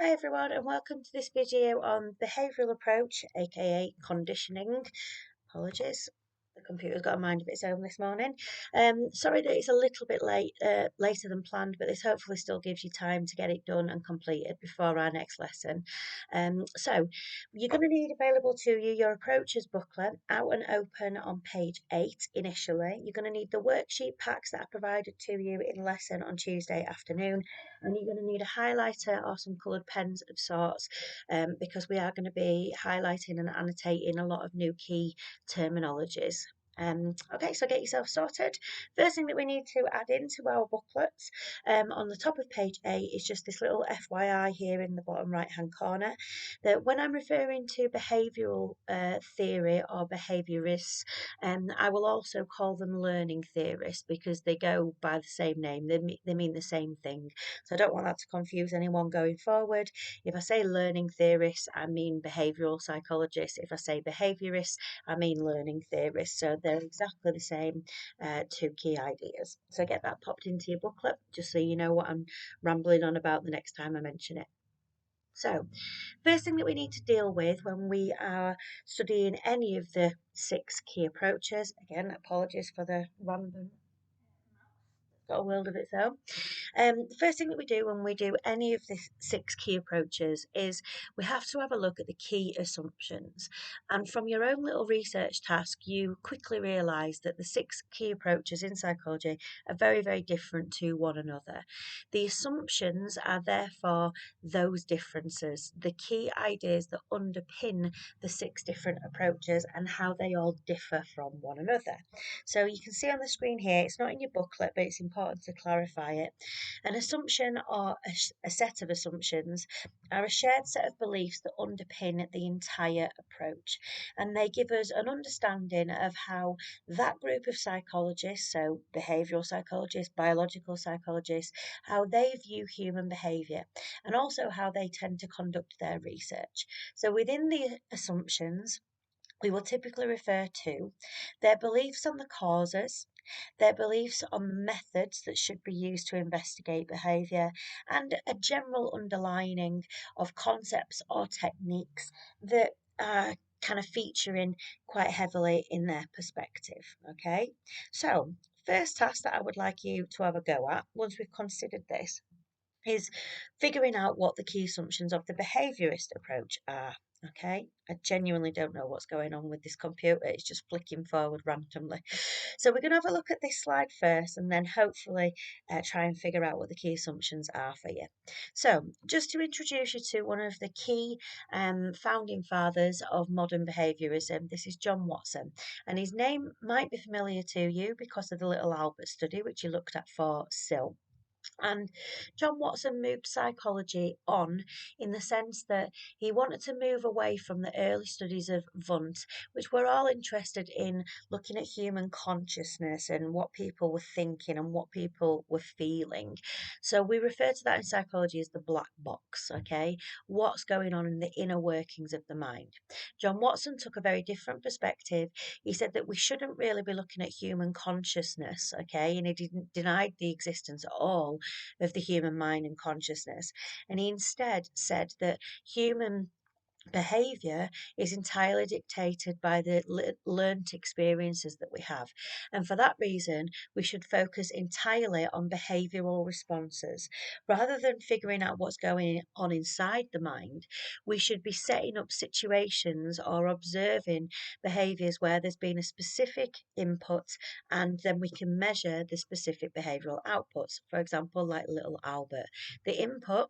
Hi everyone and welcome to this video on behavioural approach, aka conditioning. Apologies, the computer's got a mind of its own this morning. Sorry that it's a little bit later than planned, but this hopefully still gives you time to get it done and completed before our next lesson. So you're going to need available to you your approaches booklet out and open on page 8 initially. You're going to need the worksheet packs that are provided to you in lesson on Tuesday afternoon, and you're going to need a highlighter or some coloured pens of sorts, because we are going to be highlighting and annotating a lot of new key terminologies. Okay, so get yourself sorted. First thing that we need to add into our booklets, on the top of page 8 is just this little FYI here in the bottom right hand corner, that when I'm referring to behavioural theory or behaviourists, I will also call them learning theorists because they go by the same name. They mean the same thing. So I don't want that to confuse anyone going forward. If I say learning theorists, I mean behavioural psychologists. If I say behaviourists, I mean learning theorists. So they're exactly the same two key ideas. So get that popped into your booklet just so you know what I'm rambling on about the next time I mention it. So, first thing that we need to deal with when we are studying any of the 6 key approaches, again, apologies for the random, got a world of its own. The first thing that we do when we do any of the 6 key approaches is we have to have a look at the key assumptions. And from your own little research task, you quickly realise that the 6 key approaches in psychology are very, very different to one another. The assumptions are therefore those differences, the key ideas that underpin the 6 different approaches and how they all differ from one another. So you can see on the screen here, it's not in your booklet, but it's important to clarify it. An assumption or a set of assumptions are a shared set of beliefs that underpin the entire approach, and they give us an understanding of how that group of psychologists, so behavioural psychologists, biological psychologists, how they view human behaviour, and also how they tend to conduct their research. So within the assumptions, we will typically refer to their beliefs on the causes, their beliefs on the methods that should be used to investigate behaviour, and a general underlining of concepts or techniques that are kind of featuring quite heavily in their perspective. Okay, so first task that I would like you to have a go at once we've considered this is figuring out what the key assumptions of the behaviourist approach are. Okay, I genuinely don't know what's going on with this computer, it's just flicking forward randomly. So we're going to have a look at this slide first and then hopefully try and figure out what the key assumptions are for you. So just to introduce you to one of the key founding fathers of modern behaviourism, this is John Watson, and his name might be familiar to you because of the Little Albert study which you looked at for SIL. And John Watson moved psychology on in the sense that he wanted to move away from the early studies of Wundt, which were all interested in looking at human consciousness and what people were thinking and what people were feeling. So we refer to that in psychology as the black box, okay? What's going on in the inner workings of the mind. John Watson took a very different perspective. He said that we shouldn't really be looking at human consciousness, okay? And he denied the existence at all of the human mind and consciousness. And he instead said that human behavior is entirely dictated by the learnt experiences that we have, and for that reason we should focus entirely on behavioral responses rather than figuring out what's going on inside the mind. We should be setting up situations or observing behaviors where there's been a specific input, and then we can measure the specific behavioral outputs. For example, like little Albert, the input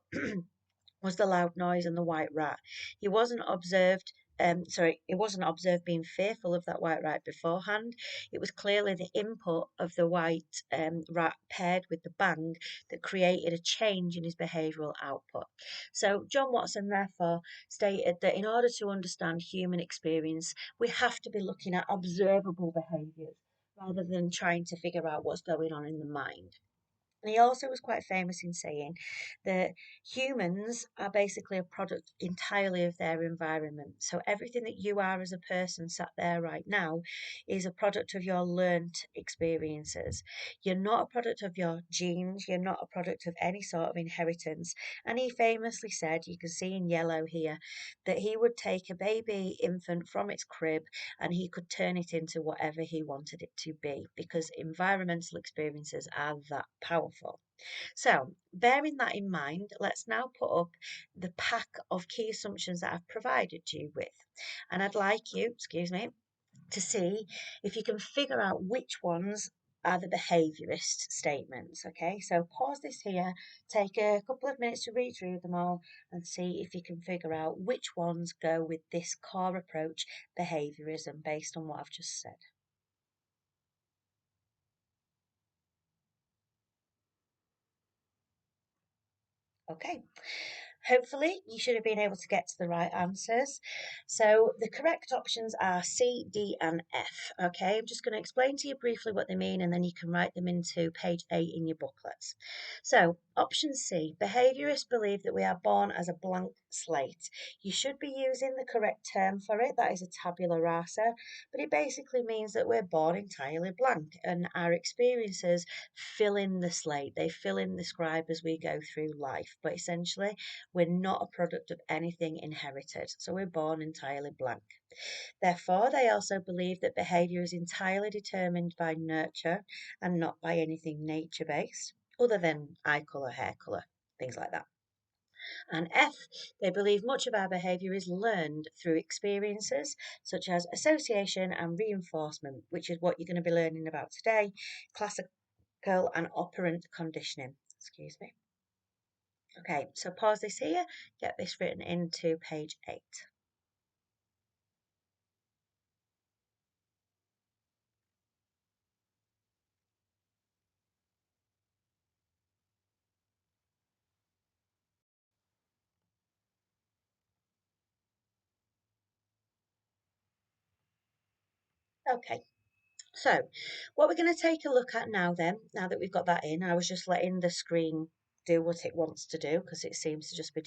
was the loud noise and the white rat. He wasn't observed. It wasn't observed being fearful of that white rat beforehand. It was clearly the input of the white rat paired with the bang that created a change in his behavioural output. So John Watson therefore stated that in order to understand human experience, we have to be looking at observable behaviours rather than trying to figure out what's going on in the mind. And he also was quite famous in saying that humans are basically a product entirely of their environment. So everything that you are as a person sat there right now is a product of your learnt experiences. You're not a product of your genes, you're not a product of any sort of inheritance. And he famously said, you can see in yellow here, that he would take a baby infant from its crib and he could turn it into whatever he wanted it to be because environmental experiences are that powerful. So, bearing that in mind, let's now put up the pack of key assumptions that I've provided you with. And I'd like you, excuse me, to see if you can figure out which ones are the behaviourist statements. Okay, so pause this here, take a couple of minutes to read through them all and see if you can figure out which ones go with this core approach, behaviourism, based on what I've just said. Okay, hopefully you should have been able to get to the right answers. So the correct options are C, D and F. Okay, I'm just going to explain to you briefly what they mean and then you can write them into page 8 in your booklets. So option C, behaviourists believe that we are born as a blank slate. You should be using the correct term for it, that is a tabula rasa, but it basically means that we're born entirely blank and our experiences fill in the slate, they fill in the scribe as we go through life. But essentially, we're not a product of anything inherited, so we're born entirely blank. Therefore, they also believe that behaviour is entirely determined by nurture and not by anything nature based, other than eye colour, hair colour, things like that. And F, they believe much of our behaviour is learned through experiences such as association and reinforcement, which is what you're going to be learning about today, classical and operant conditioning. Excuse me. Okay, so pause this here, get this written into page 8. Okay, so what we're going to take a look at now then, now that we've got that in, I was just letting the screen do what it wants to do because it seems to just be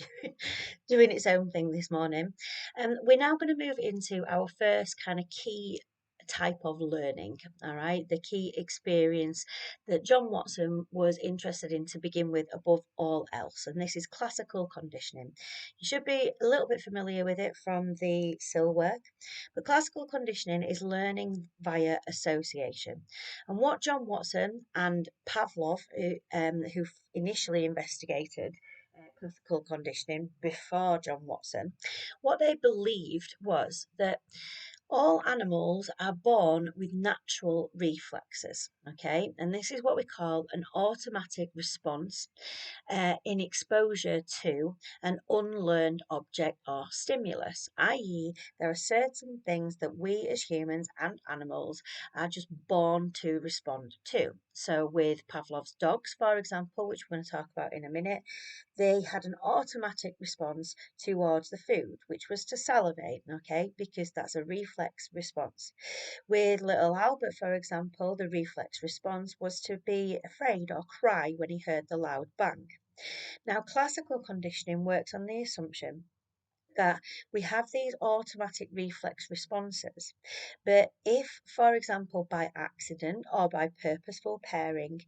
doing its own thing this morning. We're now going to move into our first kind of key type of learning, all right, the key experience that John Watson was interested in to begin with above all else, and this is classical conditioning. You should be a little bit familiar with it from the SIL work, but classical conditioning is learning via association. And what John Watson and Pavlov, who initially investigated classical conditioning before John Watson, what they believed was that all animals are born with natural reflexes, okay? And this is what we call an automatic response in exposure to an unlearned object or stimulus, i.e., there are certain things that we as humans and animals are just born to respond to. So, with Pavlov's dogs, for example, which we're going to talk about in a minute, they had an automatic response towards the food, which was to salivate, okay, because that's a reflex response. With little Albert, for example, the reflex response was to be afraid or cry when he heard the loud bang. Now, classical conditioning works on the assumption that we have these automatic reflex responses. But if, for example, by accident or by purposeful pairing,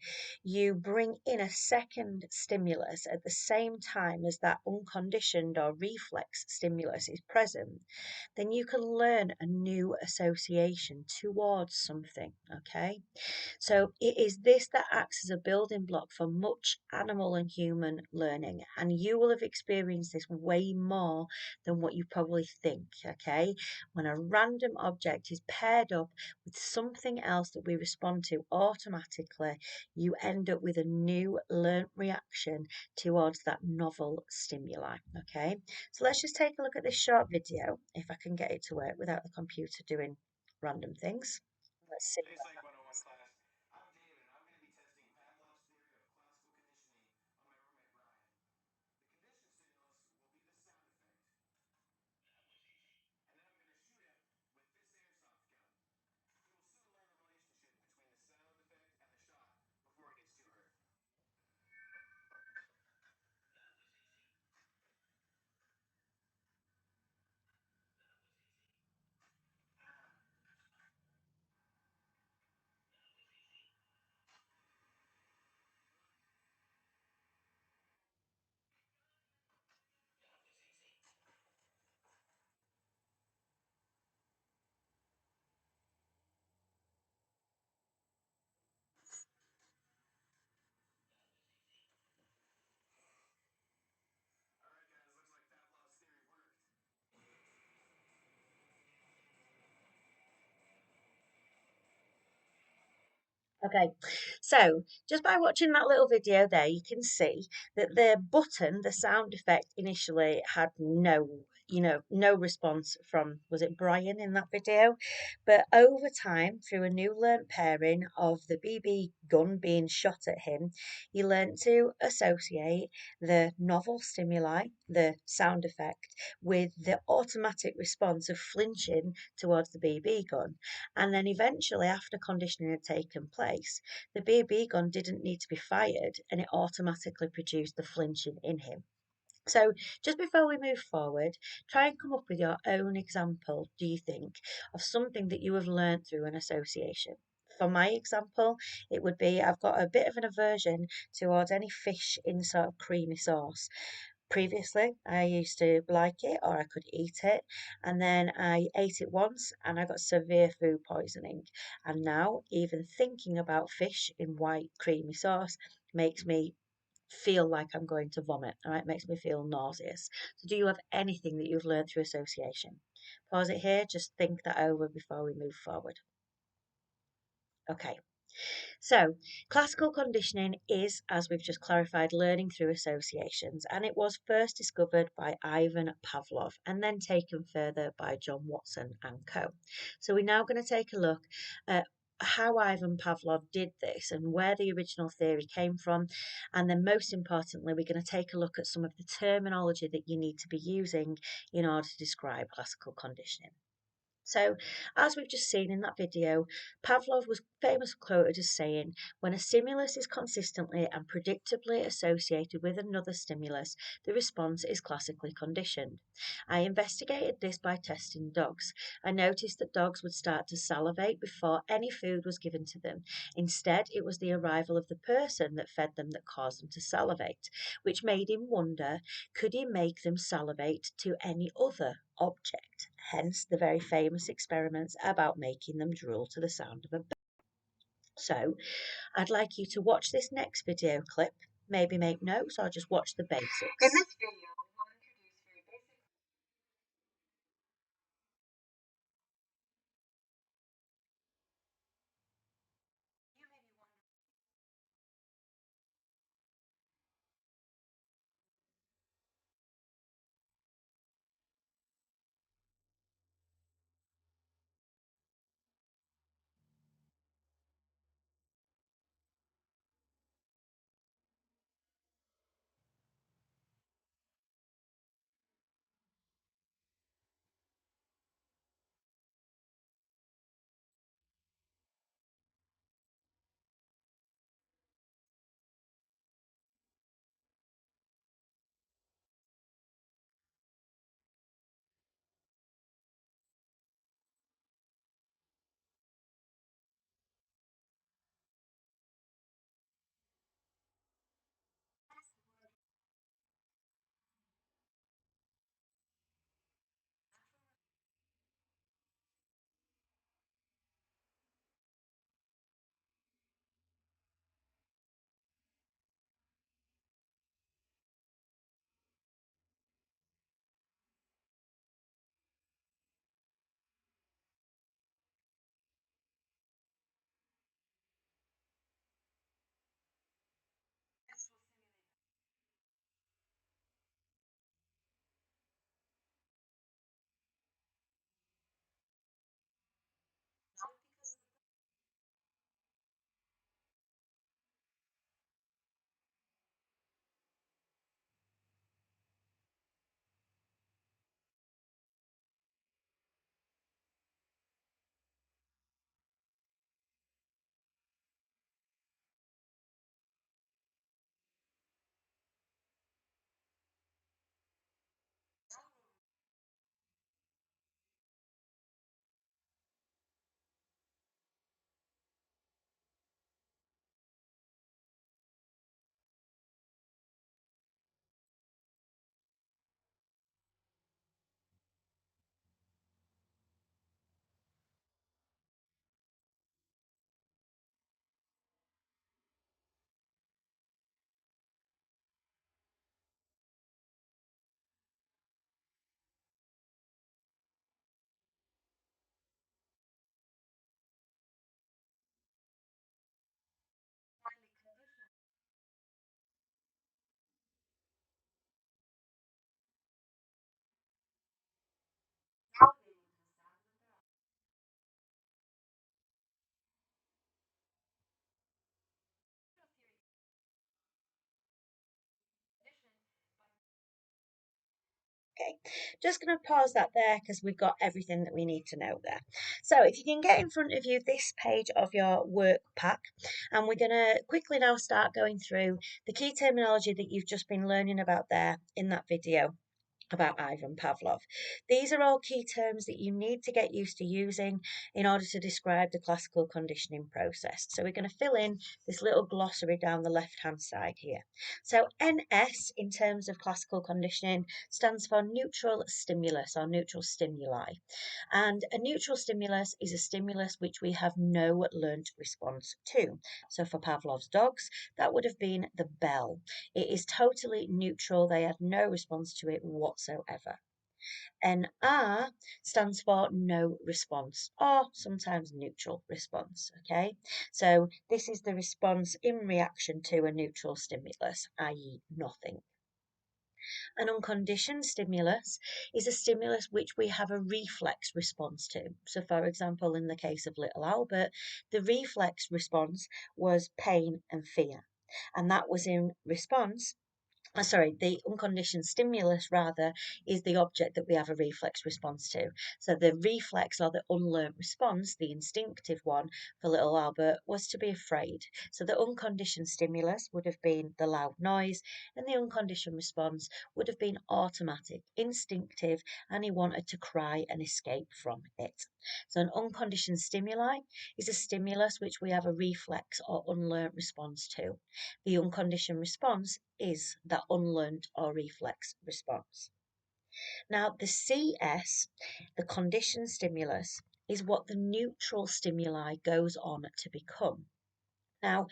you bring in a second stimulus at the same time as that unconditioned or reflex stimulus is present, then you can learn a new association towards something, okay? So it is this that acts as a building block for much animal and human learning. And you will have experienced this way more than what you probably think, okay? When a random object is paired up with something else that we respond to automatically, you end up with a new learnt reaction towards that novel stimuli, okay? So let's just take a look at this short video, if I can get it to work without the computer doing random things. Let's see. Okay, so just by watching that little video there, you can see that the button, the sound effect initially had no response from, was it Brian in that video? But over time, through a new learnt pairing of the BB gun being shot at him, he learnt to associate the novel stimuli, the sound effect, with the automatic response of flinching towards the BB gun. And then eventually, after conditioning had taken place, the BB gun didn't need to be fired and it automatically produced the flinching in him. So, just before we move forward, try and come up with your own example, do you think, of something that you have learned through an association. For my example, it would be I've got a bit of an aversion towards any fish in sort of creamy sauce. Previously, I used to like it or I could eat it, and then I ate it once and I got severe food poisoning. And now, even thinking about fish in white creamy sauce makes me feel like I'm going to vomit. All right, makes me feel nauseous. So, do you have anything that you've learned through association? Pause it here, just think that over before we move forward. Okay. So, classical conditioning is, as we've just clarified, learning through associations, and it was first discovered by Ivan Pavlov and then taken further by John Watson and co. So, we're now going to take a look at how Ivan Pavlov did this and where the original theory came from, and then most importantly, we're going to take a look at some of the terminology that you need to be using in order to describe classical conditioning. So, as we've just seen in that video, Pavlov was famously quoted as saying, when a stimulus is consistently and predictably associated with another stimulus, the response is classically conditioned. I investigated this by testing dogs. I noticed that dogs would start to salivate before any food was given to them. Instead, it was the arrival of the person that fed them that caused them to salivate, which made him wonder, could he make them salivate to any other object? Hence the very famous experiments about making them drool to the sound of a bell. So, I'd like you to watch this next video clip, maybe make notes or just watch the basics. In this video, Okay, just going to pause that there because we've got everything that we need to know there. So if you can get in front of you this page of your work pack, and we're going to quickly now start going through the key terminology that you've just been learning about there in that video about Ivan Pavlov. These are all key terms that you need to get used to using in order to describe the classical conditioning process. So we're going to fill in this little glossary down the left hand side here. So NS in terms of classical conditioning stands for neutral stimulus or neutral stimuli. And a neutral stimulus is a stimulus which we have no learnt response to. So for Pavlov's dogs, that would have been the bell. It is totally neutral. They had no response to it whatsoever. NR stands for no response or sometimes neutral response. Okay, so this is the response in reaction to a neutral stimulus, i.e., nothing. An unconditioned stimulus is a stimulus which we have a reflex response to. So, for example, in the case of little Albert, the reflex response was pain and fear. And that was in response the unconditioned stimulus rather is the object that we have a reflex response to. So the reflex or the unlearnt response, the instinctive one for little Albert, was to be afraid. So the unconditioned stimulus would have been the loud noise, and the unconditioned response would have been automatic, instinctive, and he wanted to cry and escape from it. So an unconditioned stimuli is a stimulus which we have a reflex or unlearnt response to. The unconditioned response is that unlearnt or reflex response. Now, the CS, the conditioned stimulus, is what the neutral stimuli goes on to become. Now,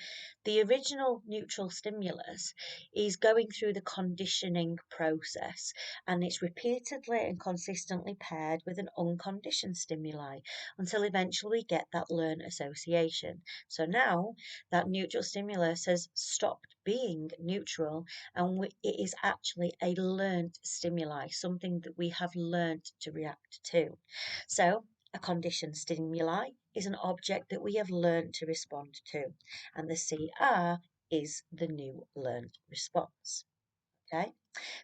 the original neutral stimulus is going through the conditioning process, and it's repeatedly and consistently paired with an unconditioned stimuli until eventually we get that learned association. So now that neutral stimulus has stopped being neutral, and it is actually a learned stimuli, something that we have learned to react to. So a conditioned stimuli is an object that we have learned to respond to, and the CR is the new learned response. Okay,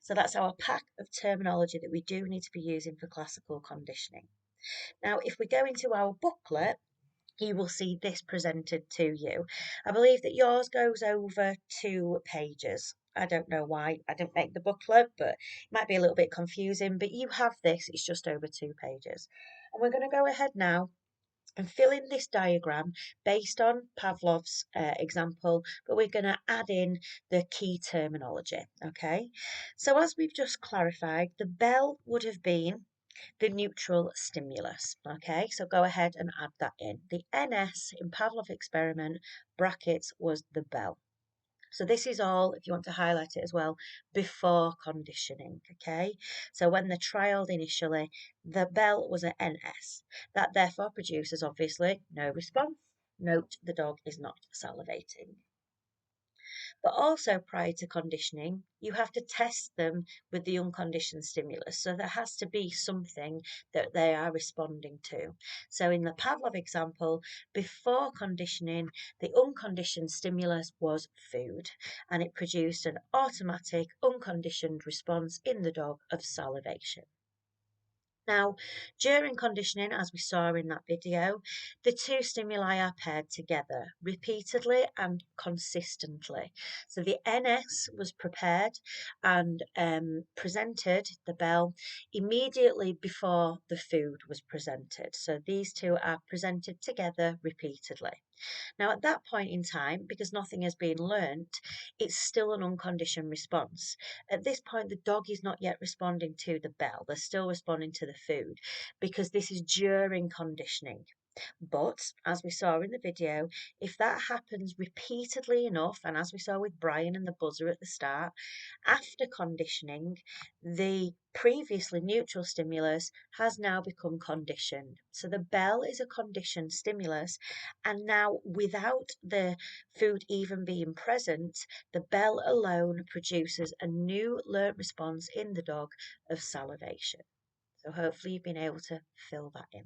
so that's our pack of terminology that we do need to be using for classical conditioning. Now, if we go into our booklet, you will see this presented to you. I believe that yours goes over 2 pages. I don't know why I didn't make the booklet, but it might be a little bit confusing, but you have this, it's just over 2 pages. And we're going to go ahead now and fill in this diagram based on Pavlov's example, but we're going to add in the key terminology, okay? So as we've just clarified, the bell would have been the neutral stimulus, okay? So go ahead and add that in. The NS in Pavlov experiment, brackets, was the bell. So this is all, if you want to highlight it as well, before conditioning, okay? So when they're trialled initially, the bell was an NS. That therefore produces, obviously, no response. Note the dog is not salivating. But also prior to conditioning, you have to test them with the unconditioned stimulus. So there has to be something that they are responding to. So in the Pavlov example, before conditioning, the unconditioned stimulus was food, and it produced an automatic unconditioned response in the dog of salivation. Now, during conditioning, as we saw in that video, the 2 stimuli are paired together repeatedly and consistently. So the NS was prepared and presented, the bell, immediately before the food was presented. So these 2 are presented together repeatedly. Now, at that point in time, because nothing has been learnt, it's still an unconditioned response. At this point, the dog is not yet responding to the bell. They're still responding to the food because this is during conditioning. But as we saw in the video, if that happens repeatedly enough, and as we saw with Brian and the buzzer at the start, after conditioning, the previously neutral stimulus has now become conditioned. So the bell is a conditioned stimulus, and now without the food even being present, the bell alone produces a new learnt response in the dog of salivation. So hopefully you've been able to fill that in.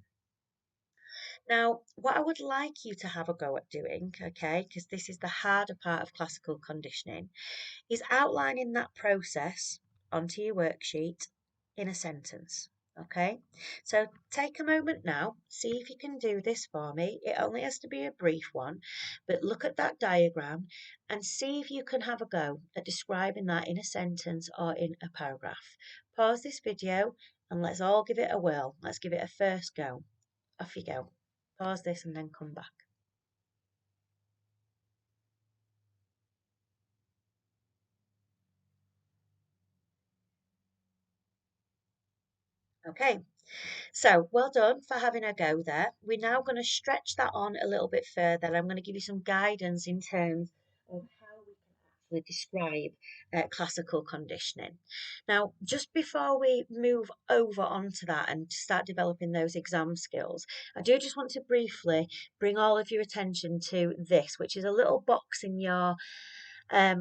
Now, what I would like you to have a go at doing, okay, because this is the harder part of classical conditioning, is outlining that process onto your worksheet in a sentence. Okay, so take a moment now, see if you can do this for me. It only has to be a brief one, but look at that diagram and see if you can have a go at describing that in a sentence or in a paragraph. Pause this video and let's all give it a whirl. Let's give it a first go. Off you go. Pause this and then come back. Okay, so well done for having a go there. We're now going to stretch that on a little bit further. I'm going to give you some guidance in terms of how we can actually describe classical conditioning. Now, just before we move over onto that and start developing those exam skills, I do just want to briefly bring all of your attention to this, which is a little box in your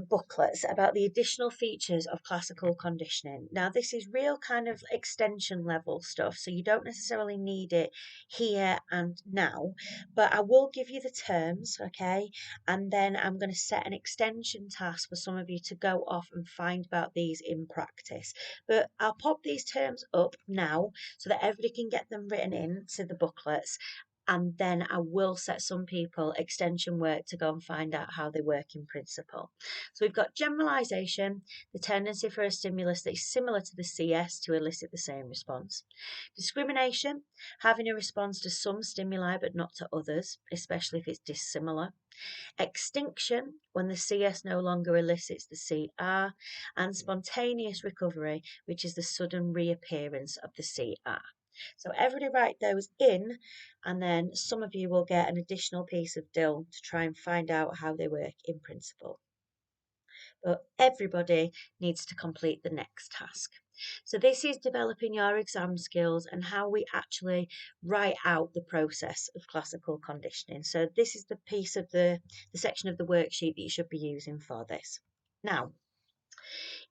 booklets about the additional features of classical conditioning. Now, this is real kind of extension level stuff, so you don't necessarily need it here and now, but I will give you the terms, okay? And then I'm going to set an extension task for some of you to go off and find about these in practice. But I'll pop these terms up now so that everybody can get them written in to the booklets, and then I will set some people extension work to go and find out how they work in principle. So we've got generalization, the tendency for a stimulus that is similar to the CS to elicit the same response. Discrimination, having a response to some stimuli but not to others, especially if it's dissimilar. Extinction, when the CS no longer elicits the CR. And spontaneous recovery, which is the sudden reappearance of the CR. So everybody write those in, and then some of you will get an additional piece of dill to try and find out how they work in principle. But everybody needs to complete the next task. So this is developing your exam skills and how we actually write out the process of classical conditioning. So this is the piece of the section of the worksheet that you should be using for this. Now,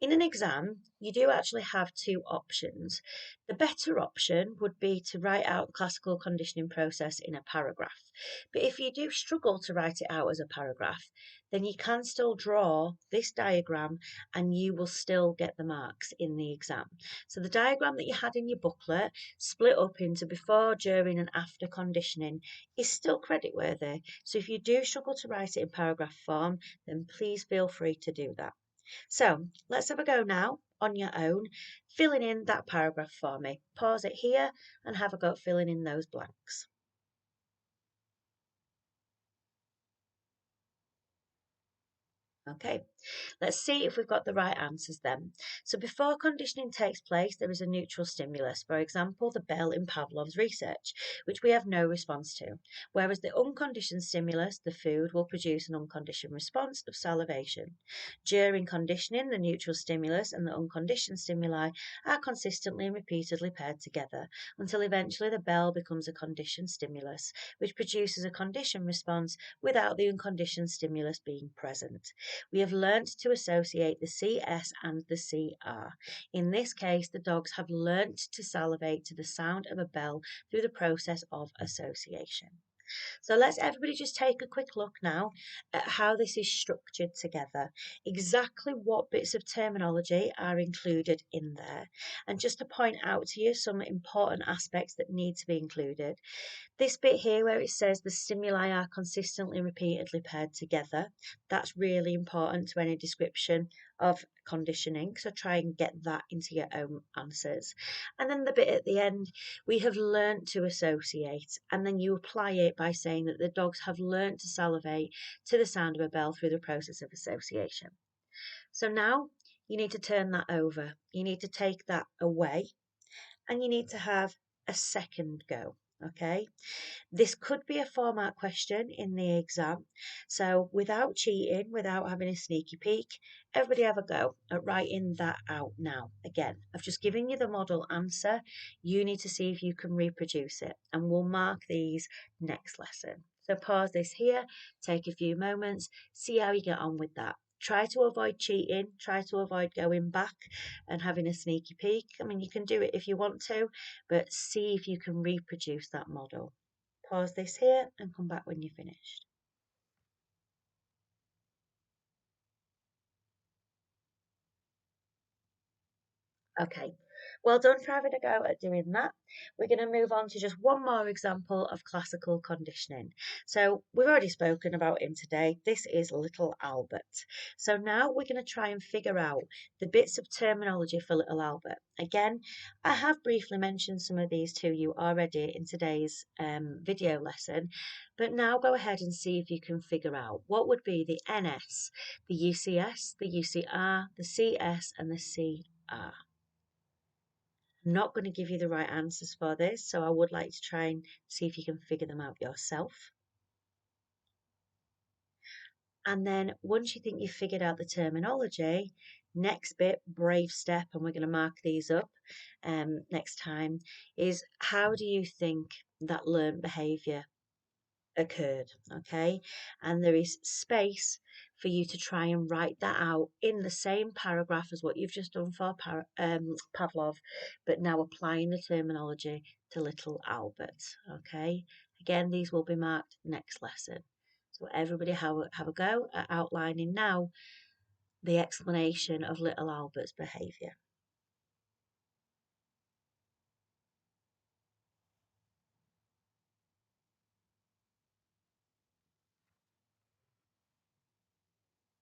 in an exam, you do actually have two options. The better option would be to write out the classical conditioning process in a paragraph. But if you do struggle to write it out as a paragraph, then you can still draw this diagram and you will still get the marks in the exam. So the diagram that you had in your booklet, split up into before, during and after conditioning, is still credit worthy. So if you do struggle to write it in paragraph form, then please feel free to do that. So let's have a go now on your own, filling in that paragraph for me. Pause it here and have a go filling in those blanks. Okay, let's see if we've got the right answers then. So before conditioning takes place, there is a neutral stimulus, for example, the bell in Pavlov's research, which we have no response to, whereas the unconditioned stimulus, the food, will produce an unconditioned response of salivation. During conditioning, the neutral stimulus and the unconditioned stimuli are consistently and repeatedly paired together until eventually the bell becomes a conditioned stimulus, which produces a conditioned response without the unconditioned stimulus being present. We have learnt to associate the CS and the CR. In this case, the dogs have learnt to salivate to the sound of a bell through the process of association. So let's everybody just take a quick look now at how this is structured together, exactly what bits of terminology are included in there. And just to point out to you some important aspects that need to be included. This bit here where it says the stimuli are consistently and repeatedly paired together, that's really important to any description of conditioning, so try and get that into your own answers. And then the bit at the end, we have learnt to associate, and then you apply it by saying that the dogs have learnt to salivate to the sound of a bell through the process of association. So now you need to turn that over, you need to take that away, and you need to have a second go. Okay, this could be a format question in the exam. So without cheating, without having a sneaky peek, everybody have a go at writing that out now. Again, I've just given you the model answer. You need to see if you can reproduce it, and we'll mark these next lesson. So pause this here, take a few moments, see how you get on with that. Try to avoid cheating, try to avoid going back and having a sneaky peek. I mean, you can do it if you want to, but see if you can reproduce that model. Pause this here and come back when you're finished. Okay, Well done for having a go at doing that. We're going to move on to just one more example of classical conditioning. So we've already spoken about him today. This is little Albert. So now we're going to try and figure out the bits of terminology for little Albert. Again, I have briefly mentioned some of these to you already in today's video lesson, but now go ahead and see if you can figure out what would be the NS, the UCS, the UCR, the CS, and the CR. I'm not going to give you the right answers for this, so I would like to try and see if you can figure them out yourself. And then once you think you've figured out the terminology, next bit, brave step, and we're going to mark these up next time, is how do you think that learned behaviour occurred? Okay, and there is space for you to try and write that out in the same paragraph as what you've just done for Pavlov, but now applying the terminology to little Albert. Okay, again, these will be marked next lesson. So everybody have a go at outlining now the explanation of little Albert's behaviour.